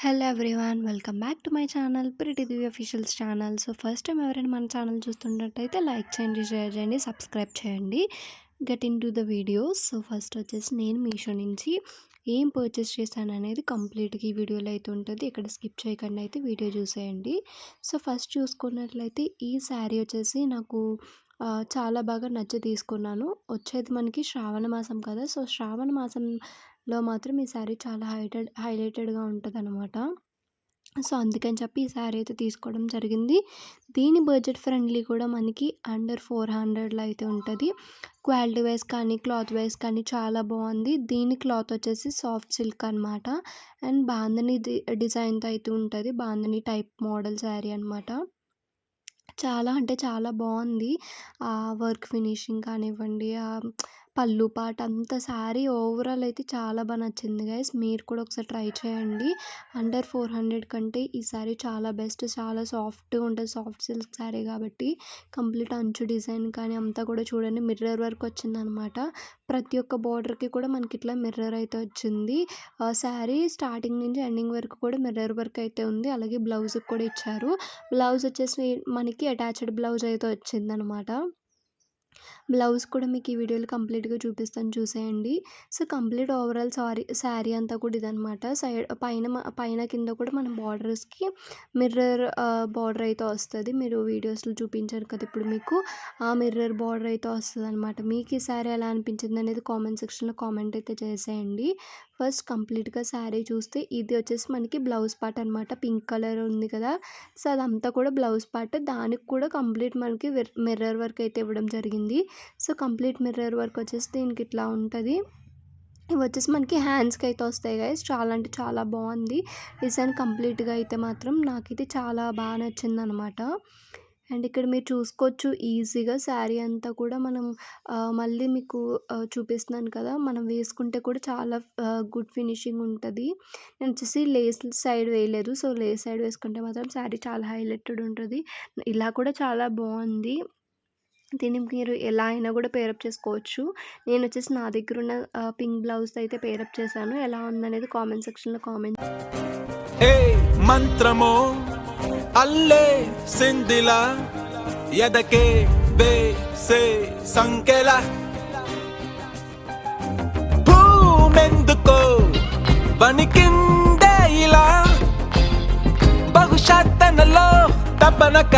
Hello everyone, welcome back to my channel pretty Divya officials channel. So first time ఎవరైనా మన channel చూస్తున్నట్టయితే like చేయండి, share చేయండి, subscribe చేయండి. Get in to the videos. So first వచ్చేసి నేను మీషో నుంచి ఏం పర్చేస్ చేశాను అనేది కంప్లీట్గా ఈ వీడియోలో అయితే ఉంటుంది. ఇక్కడ స్కిప్ చేయకుండా అయితే వీడియో చూసేయండి. సో ఫస్ట్ చూసుకున్నట్లయితే ఈ శారీ వచ్చేసి నాకు చాలా బాగా నచ్చి తీసుకున్నాను. వచ్చేది మనకి శ్రావణ మాసం కదా. సో శ్రావణ మాసంలో మాత్రం ఈ శారీ చాలా హైలైటెడ్గా ఉంటుందన్నమాట. సో అందుకని చెప్పి ఈ శారీ అయితే తీసుకోవడం జరిగింది. దీని బడ్జెట్ ఫ్రెండ్లీ కూడా మనకి అండర్ 400లో అయితే ఉంటుంది. క్వాలిటీ వైజ్ కానీ క్లాత్ వైజ్ కానీ చాలా బాగుంది. దీని క్లాత్ వచ్చేసి సాఫ్ట్ సిల్క్ అనమాట. అండ్ బాందని డిజైన్తో అయితే ఉంటుంది. బాందని టైప్ మోడల్ శారీ అనమాట. చాలా అంటే చాలా బాగుంది. వర్క్ ఫినిషింగ్ కానివ్వండి, పళ్ళు పాట అంతా శారీ ఓవరాల్ అయితే చాలా బాగా నచ్చింది గైస్. మీరు కూడా ఒకసారి ట్రై చేయండి. అండర్ 400 కంటే ఈ శారీ చాలా బెస్ట్. చాలా సాఫ్ట్గా ఉంటుంది. సాఫ్ట్ సిల్క్ శారీ కాబట్టి కంప్లీట్ అంచు డిజైన్ కానీ అంతా కూడా చూడండి మిర్రర్ వర్క్ వచ్చిందనమాట. ప్రతి ఒక్క బార్డర్కి కూడా మనకి ఇట్లా మిర్రర్ అయితే వచ్చింది. శారీ స్టార్టింగ్ నుంచి ఎండింగ్ వరకు కూడా మిర్రర్ వర్క్ అయితే ఉంది. అలాగే బ్లౌజ్కి కూడా ఇచ్చారు. బ్లౌజ్ వచ్చేసి మనకి అటాచ్డ్ బ్లౌజ్ అయితే వచ్చిందనమాట. బ్లౌజ్ కూడా మీకు ఈ వీడియోలో కంప్లీట్గా చూపిస్తాను, చూసేయండి. సో కంప్లీట్ ఓవరాల్ శారీ అంతా కూడా ఇదనమాట. సైడ్ పైన కింద కూడా మన బార్డర్స్కి మిర్రర్ బార్డర్ అయితే వస్తుంది. మీరు వీడియోస్లో చూపించారు కదా ఇప్పుడు మీకు ఆ మిర్రర్ బార్డర్ అయితే వస్తుంది అనమాట. మీకు ఈ శారీ ఎలా అనిపించింది అనేది కామెంట్ సెక్షన్లో కామెంట్ అయితే చేసేయండి. ఫస్ట్ కంప్లీట్గా శారీ చూస్తే ఇది వచ్చేసి మనకి బ్లౌజ్ పార్ట్ అనమాట. పింక్ కలర్ ఉంది కదా. సో అదంతా కూడా బ్లౌజ్ పార్ట్. దానికి కూడా కంప్లీట్ మనకి మిర్రర్ వర్క్ అయితే ఇవ్వడం జరిగింది. సో కంప్లీట్ మిర్రర్ వర్క్ వచ్చేసి దీనికి ఇట్లా ఉంటుంది. ఇవి వచ్చేసి మనకి హ్యాండ్స్కి అయితే వస్తాయి గైస్. చాలా అంటే చాలా బాగుంది డిజైన్. కంప్లీట్గా అయితే మాత్రం నాకైతే చాలా బాగా నచ్చింది అనమాట. అండ్ ఇక్కడ మీరు చూసుకోవచ్చు ఈజీగా శారీ అంతా కూడా మనం మళ్ళీ మీకు చూపిస్తున్నాను కదా, మనం వేసుకుంటే కూడా చాలా గుడ్ ఫినిషింగ్ ఉంటుంది. నేను వచ్చేసి లేస్ సైడ్ వేయలేదు. సో లేస్ సైడ్ వేసుకుంటే మాత్రం శారీ చాలా హైలైటెడ్ ఉంటుంది. ఇలా కూడా చాలా బాగుంది. దీన్ని మీరు ఎలా అయినా కూడా పేరప్ చేసుకోవచ్చు. నేను వచ్చేసి నా దగ్గర ఉన్న పింక్ బ్లౌజ్ అయితే పేరప్ చేశాను. ఎలా ఉందనేది కామెంట్ సెక్షన్లో కామెంట్. మంత్రమో అల్లే సిందిల ఎదకే వేసే సంకెల భూమెందుకో వణికిందే ఇలా బహుశా తనలో తపనక